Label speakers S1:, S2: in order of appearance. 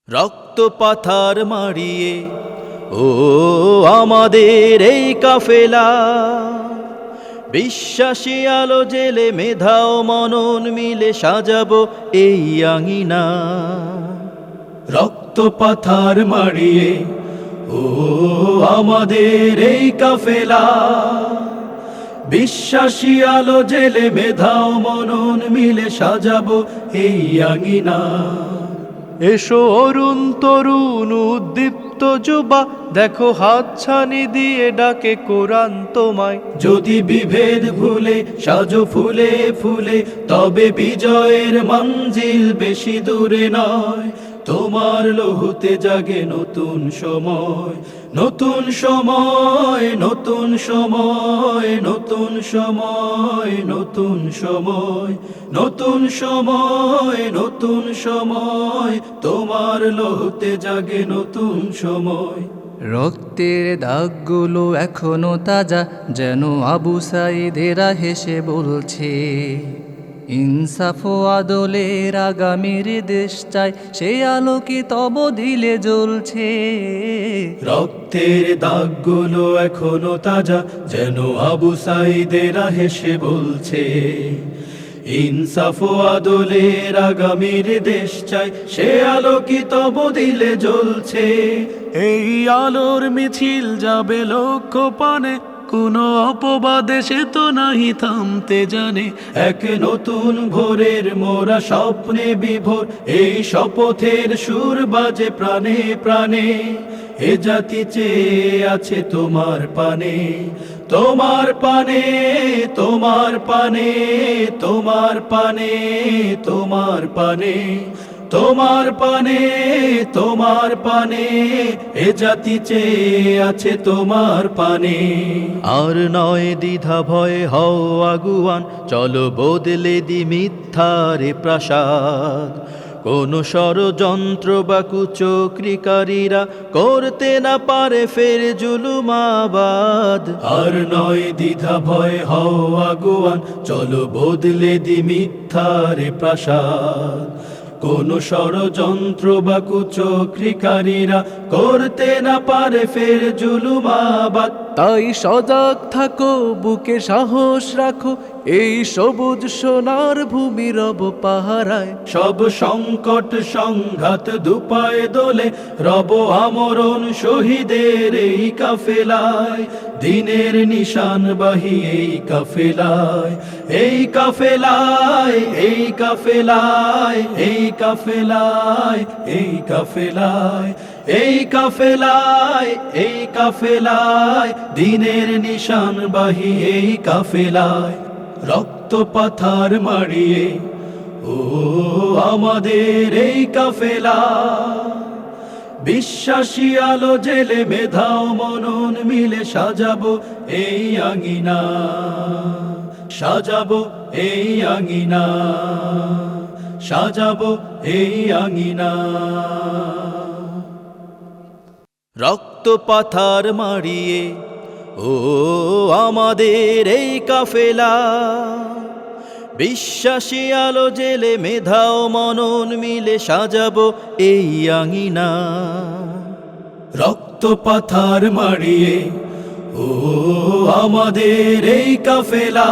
S1: রক্ত পাথার মারিয়ে ও আমাদের এই কাফেলা, বিশ্বাসী আলো জেলে মেধা ও মনন মিলে সাজাবো এই আঙিনা। রক্ত পাথার মারিয়ে ও আমাদের এই কাফেলা, বিশ্বাসী আলো জেলে মেধা ও মনন মিলে সাজাবো এই আঙিনা। এসো অরুণ তরুণ উদ্দীপ্ত যুবা, দেখো হাতছানি দিয়ে ডাকে কোরআন তোমায়। যদি বিভেদ ভুলে সাজো ফুলে ফুলে, তবে বিজয়ের মঞ্জিল বেশি দূরে নয়। তোমার লহুতে জাগে নতুন সময়, নতুন সময়, নতুন সময়, নতুন সময়, নতুন সময়, নতুন সময়, নতুন সময়, তোমার লহুতে জাগে নতুন সময়।
S2: রক্তের দাগগুলো এখনো তাজা, যেন আবু সাঈদেরা হেসে বলছে, ইনসাফ ও আদলের আগামীর দেশ চাই, সেই আলো কি তব দিলে জ্বলছে।
S1: রক্তের দাগগুলো এখনো তাজা, যেন আবু সাঈদেরা হেসে বলছে, ইনসাফ ও আদলের আগামীর দেশ চাই, সে আলো কি তব দিলে জ্বলছে। এই আলোর মিছিল যাবে লক্ষ্য পানে, কোন অপবাদে সে তো নাহি থামতে জানে। এক নতুন ভোরের মোরা স্বপ্নে বিভোর, এই শপথের সুর বাজে প্রাণে প্রাণে। এ জাতি চেয়ে আছে তোমার পানে, তোমার পানে, তোমার পানে, তোমার পানে, তোমার পানে, তোমার পানে, তোমার পানে। এ জাতি চেয়ে আছে তোমার পানে। আর নয় দ্বিধা ভয় হও আগুয়ান, চলো বদলে দি মিথ্যার প্রাসাদ। কোন ষড়যন্ত্র বা কুচক্রীকারীরা করতে না পারে ফের জুলুমাবাদ। আর নয় দ্বিধা ভয় হও আগুয়ান, চলো বদলে দি মিথ্যার প্রাসাদ। কোন ষড়যন্ত্র বা কুচক্রীকারীরা করতে না পারে ফের জুলুমাবাদ।
S2: তাই সজাগ থাকো, বুকে সাহস রাখো, এই সবুজ সোনার ভূমি রব পাহারায়।
S1: সব সংকট সংঘাত দুপায়ে দোলে, রব আমরণ শহীদের এই কাফেলায়। দিনের নিশানবাহী এই কাফেলায়, এই কাফেলায়, এই কাফেলায়, এই কাফেলায়, এই কাফেলায়, এই কাফেলায়, এই কাফেলায়, দিনের নিশানবাহী এই কাফেলায়। রক্ত পাথার মারিয়ে ও আমাদের এই কাফেলা, বিশ্বাসী আলো জেলে মেধা ও মনন মিলে সাজাবো এই আঙিনা, সাজাবো এই আঙিনা, সাজাবো এই আঙিনা। রক্ত পাথার মারিয়ে ও আমাদের এই কাফেলা, বিশ্বাসী আলো জেলে মেধা ও মনন মিলে সাজাবো এই আঙিনা। রক্ত পাথার মারিয়ে ও আমাদের এই কাফেলা,